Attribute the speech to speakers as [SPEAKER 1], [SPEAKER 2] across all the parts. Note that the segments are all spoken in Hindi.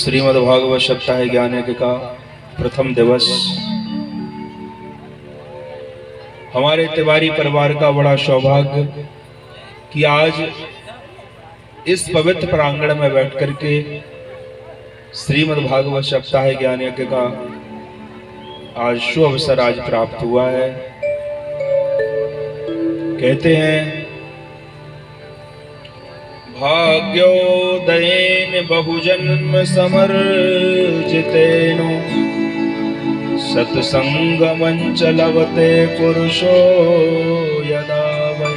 [SPEAKER 1] श्रीमद्भागवत सप्ताह ज्ञान यज्ञ का प्रथम दिवस हमारे तिवारी परिवार का बड़ा सौभाग्य कि आज इस पवित्र प्रांगण में बैठ करके श्रीमद्भागवत सप्ताह ज्ञान यज्ञ का आज शुभ अवसर आज प्राप्त हुआ है। कहते हैं भाग्योदयेन बहुजन्म समर्जितेनो सत्संगमं च लभते पुरुषो यदा वै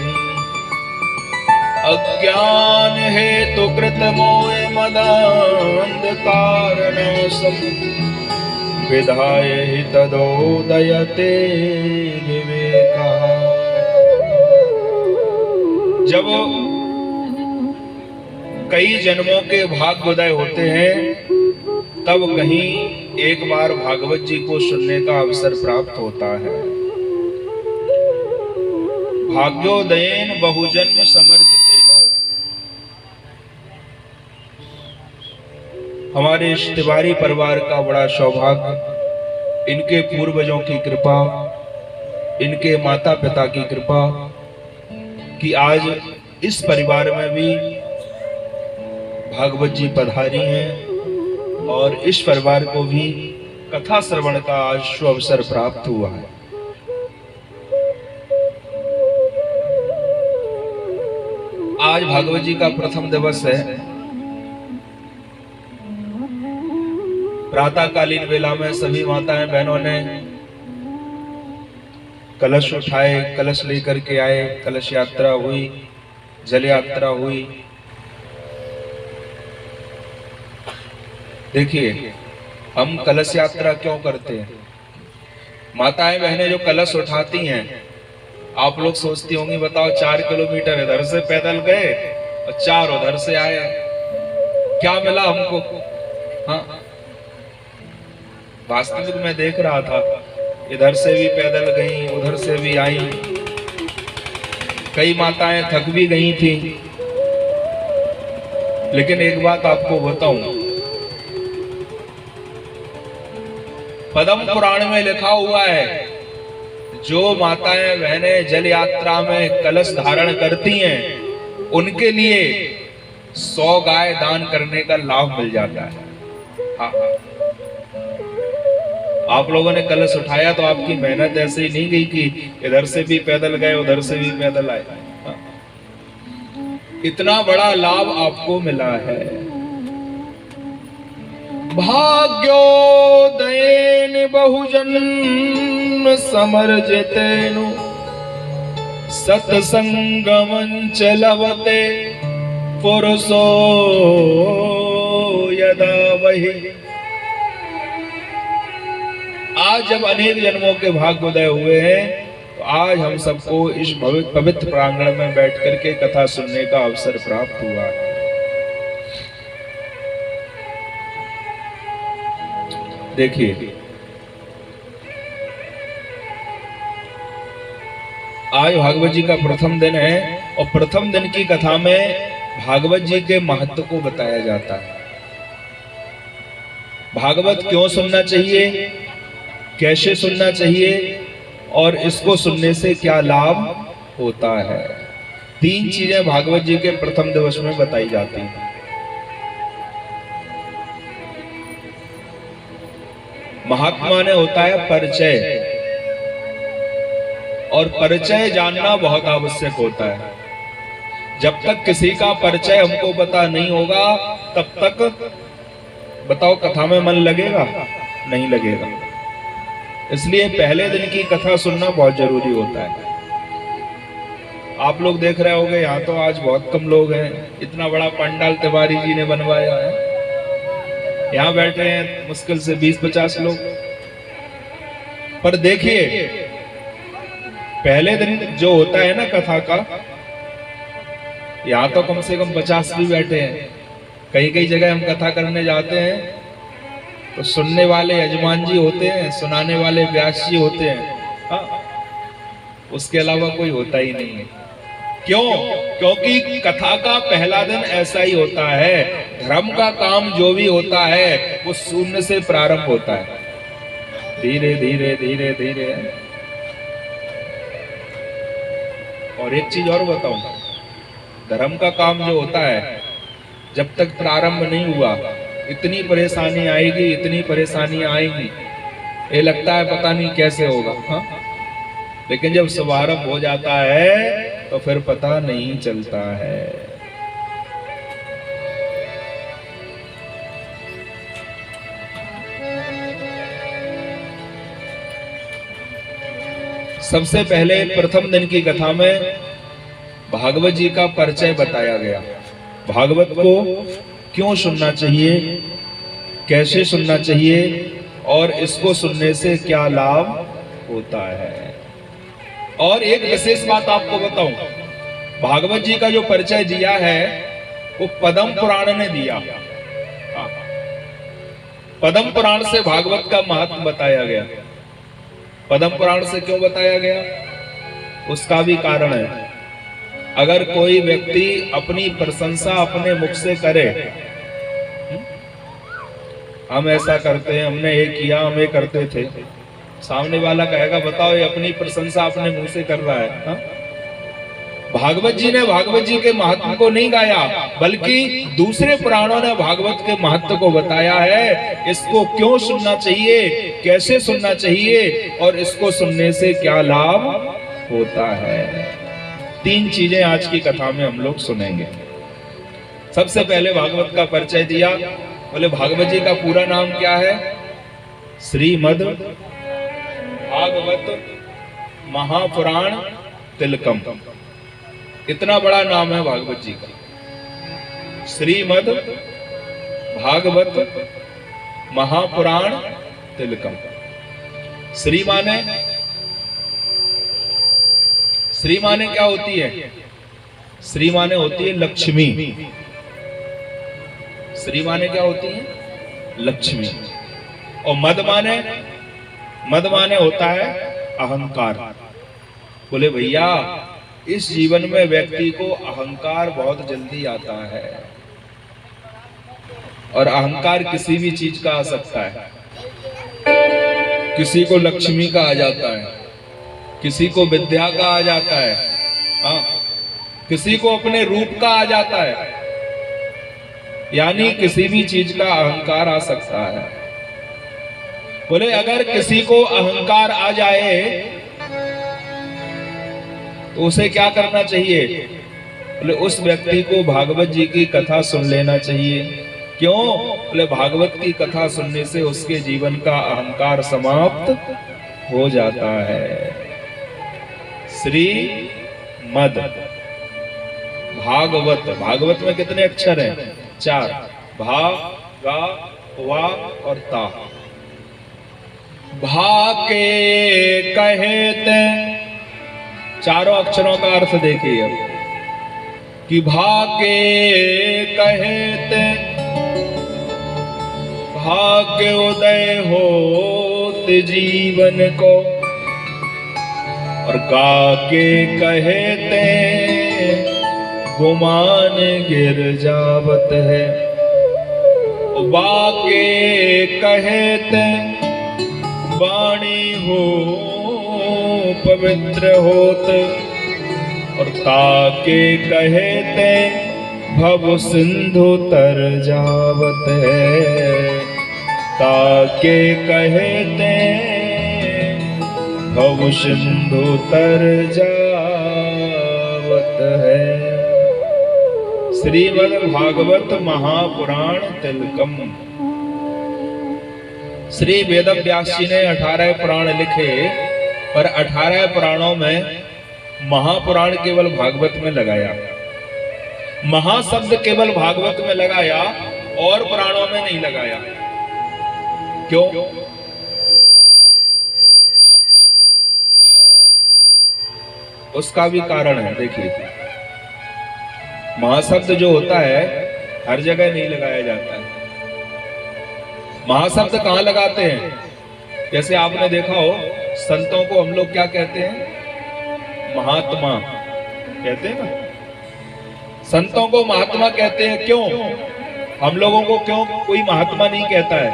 [SPEAKER 1] अज्ञान हेतु कृतमोह मदान्धकारणसं विधाय हि तदोदयते विवेकः। जब कई जन्मों के भाग्योदय होते हैं तब कहीं एक बार भागवत जी को सुनने का अवसर प्राप्त होता है। भाग्योदयेन बहुजन्म समर्जितेनो, हमारे इस तिवारी परिवार का बड़ा सौभाग्य, इनके पूर्वजों की कृपा, इनके माता पिता की कृपा कि आज इस परिवार में भी भागवत जी पधारी हैं और इस परिवार को भी कथा श्रवण का आज शुभ अवसर प्राप्त हुआ है। आज भागवत जी का प्रथम दिवस है। प्रातःकालीन वेला में सभी माताएं बहनों ने कलश उठाए, कलश लेकर के आए, कलश यात्रा हुई, जल यात्रा हुई। देखिए, हम कलश यात्रा क्यों करते हैं? माताएं बहनें जो कलश उठाती हैं, आप लोग सोचती होंगी बताओ 4 किलोमीटर इधर से पैदल गए और 4 उधर से आए, क्या मिला हमको? हाँ, वास्तविक में देख रहा था, इधर से भी पैदल गई, उधर से भी आई, कई माताएं थक भी गई थी। लेकिन एक बात आपको बताऊं, पद्म पुराण में लिखा हुआ है, जो माताएं बहनें जल यात्रा में कलश धारण करती हैं उनके लिए 100 गाय दान करने का लाभ मिल जाता है। हाँ, आप लोगों ने कलश उठाया तो आपकी मेहनत ऐसे ही नहीं गई कि इधर से भी पैदल गए उधर से भी पैदल आए। हाँ, इतना बड़ा लाभ आपको मिला है। भाग्योदयेन बहुजन्म समर्जितेनो सत्संगमं च लभते पुरुषो यदा वै। आज जब अनेक जन्मों के भाग्योदय हुए हैं तो आज हम सबको इस पवित्र प्रांगण में बैठ करके कथा सुनने का अवसर प्राप्त हुआ है। देखिए, आज भागवत जी का प्रथम दिन है और प्रथम दिन की कथा में भागवत जी के महत्व को बताया जाता है। भागवत क्यों सुनना चाहिए, कैसे सुनना चाहिए और इसको सुनने से क्या लाभ होता है। 3 चीजें भागवत जी के प्रथम दिवस में बताई जाती हैं। महात्मा ने होता है परिचय, और परिचय जानना बहुत आवश्यक होता है। जब तक किसी का परिचय हमको पता नहीं होगा तब तक बताओ कथा में मन लगेगा? नहीं लगेगा। इसलिए पहले दिन की कथा सुनना बहुत जरूरी होता है। आप लोग देख रहे होंगे, यहाँ तो आज बहुत कम लोग हैं। इतना बड़ा पंडाल तिवारी जी ने बनवाया है, यहाँ बैठे हैं मुश्किल से 20-50 लोग। पर देखिए, पहले दिन जो होता है ना कथा का, यहाँ तो कम से कम 50 भी बैठे हैं। कई जगह हम कथा करने जाते हैं तो सुनने वाले यजमान जी होते हैं, सुनाने वाले व्यास जी होते हैं। हाँ, उसके अलावा कोई होता ही नहीं है। क्यों? क्योंकि कथा का पहला दिन ऐसा ही होता है, धर्म का काम जो भी होता है वो शून्य से प्रारंभ होता है, धीरे धीरे धीरे धीरे। और एक चीज और बताऊं, धर्म का काम जो होता है जब तक प्रारंभ नहीं हुआ इतनी परेशानी आएगी, इतनी परेशानी आएगी, ये लगता है पता नहीं कैसे होगा, हाँ? लेकिन जब शुभारंभ हो जाता है तो फिर पता नहीं चलता है। सबसे पहले प्रथम दिन की कथा में भागवत जी का परिचय बताया गया। भागवत को क्यों सुनना चाहिए, कैसे सुनना चाहिए और इसको सुनने से क्या लाभ होता है। और एक विशेष बात आपको बताऊं, भागवत जी का जो परिचय दिया है वो पद्म पुराण ने दिया। पद्म पुराण से भागवत का महत्व बताया गया। पद्म पुराण से क्यों बताया गया, उसका भी कारण है। अगर कोई व्यक्ति अपनी प्रशंसा अपने मुख से करे, हम ऐसा करते हैं, हमने ये किया, हम ये करते थे, सामने वाला कहेगा बताओ ये अपनी प्रशंसा अपने मुंह से कर रहा है, हा? भागवत जी ने भागवत जी के महत्व को नहीं गाया, बल्कि दूसरे पुराणों ने भागवत के महत्व को बताया है। इसको क्यों सुनना चाहिए, कैसे सुनना चाहिए और इसको सुनने से क्या लाभ होता है। तीन चीजें आज की कथा में हम लोग सुनेंगे। सबसे पहले भागवत का परिचय दिया। बोले भागवत जी का पूरा नाम क्या है, श्रीमद् भागवत महापुराण तिलकम। इतना बड़ा नाम है भागवत जी का, श्रीमद् भागवत महापुराण तिलकम। श्री माने क्या होती है, श्री माने होती है लक्ष्मी। श्री माने क्या होती है, लक्ष्मी। और मद माने होता है अहंकार। बोले भैया इस जीवन में व्यक्ति को अहंकार बहुत जल्दी आता है, और अहंकार किसी भी चीज का आ सकता है। किसी को लक्ष्मी का आ जाता है, किसी को विद्या का आ जाता है, हाँ, किसी को अपने रूप का आ जाता है, यानी किसी भी चीज का अहंकार आ सकता है। बोले अगर किसी को अहंकार आ जाए तो उसे क्या करना चाहिए, बोले उस व्यक्ति को भागवत जी की कथा सुन लेना चाहिए। क्यों, बोले भागवत की कथा सुनने से उसके जीवन का अहंकार समाप्त हो जाता है। श्री मद भागवत, भागवत में कितने अक्षर हैं, 4, भा गा वा और ता। भा के कहते, चारों अक्षरों का अर्थ देखिए अब, कि भाग्य कहते भाग्य उदय होत जीवन को, और गा के कहते गुमान गिर जावत है। बाके कहते वाणी हो पवित्र होत, और ताके कहते भव सिंधु तर जावत है। ताके कहते भव सिंधु तर जावत है। श्रीमद् भागवत महापुराण तिलकम। श्री वेद व्यास जी ने 18 पुराण लिखे, पर 18 पुराणों में महापुराण केवल भागवत में लगाया, महाशब्द केवल भागवत में लगाया और पुराणों में नहीं लगाया। क्यों? उसका भी कारण है। देखिए महाशब्द जो होता है हर जगह नहीं लगाया जाता है। महाशब्द कहाँ लगाते हैं? जैसे आपने देखा हो संतों को हम लोग क्या कहते हैं, महात्मा कहते हैं ना। संतों को महात्मा कहते हैं, क्यों? हम लोगों को क्यों कोई महात्मा नहीं कहता है?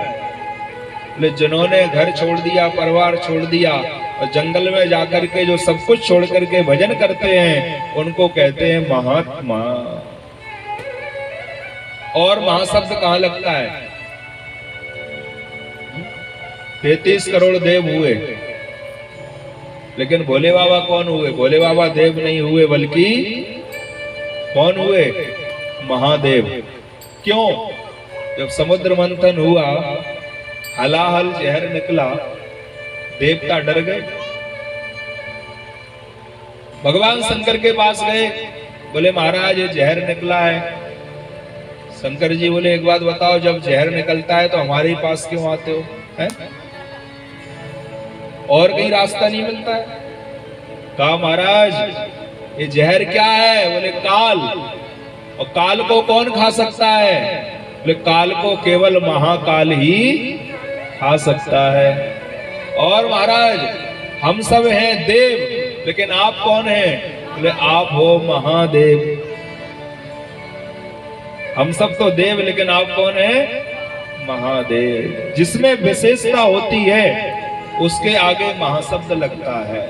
[SPEAKER 1] बोले जिन्होंने घर छोड़ दिया, परिवार छोड़ दिया और जंगल में जाकर के जो सब कुछ छोड़ करके भजन करते हैं उनको कहते हैं महात्मा। और महाशब्द कहाँ लगता है? 33 करोड़ देव हुए, लेकिन भोले बाबा कौन हुए? भोले बाबा देव नहीं हुए, बल्कि कौन हुए? महादेव। क्यों? जब समुद्र मंथन हुआ, हलाहल जहर निकला, देवता डर गए, भगवान शंकर के पास गए, बोले महाराज ये जहर निकला है। शंकर जी बोले एक बात बताओ, जब जहर निकलता है तो हमारे पास क्यों आते हो? है? और कहीं रास्ता नहीं मिलता है? कहा महाराज ये जहर क्या है? बोले काल। और काल को कौन खा सकता है? बोले काल को केवल महाकाल ही खा सकता है। और महाराज हम सब हैं देव, लेकिन आप कौन हैं? बोले आप हो महादेव। हम सब तो देव, लेकिन आप कौन हैं? महादेव। जिसमें विशेषता होती है उसके आगे महाशब्द लगता है।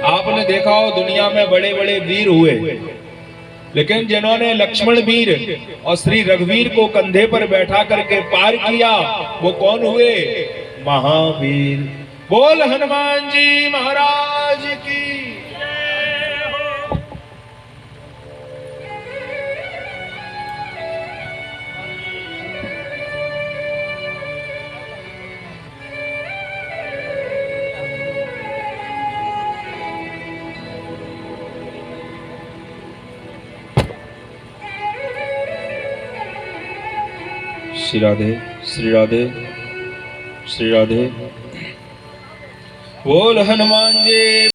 [SPEAKER 1] आपने देखा हो दुनिया में बड़े बड़े वीर हुए, लेकिन जिन्होंने लक्ष्मण वीर और श्री रघुवीर को कंधे पर बैठा करके पार किया वो कौन हुए? महावीर। बोल हनुमान जी महाराज की। श्री राधे श्री राधे श्री राधे। बोल हनुमान जी।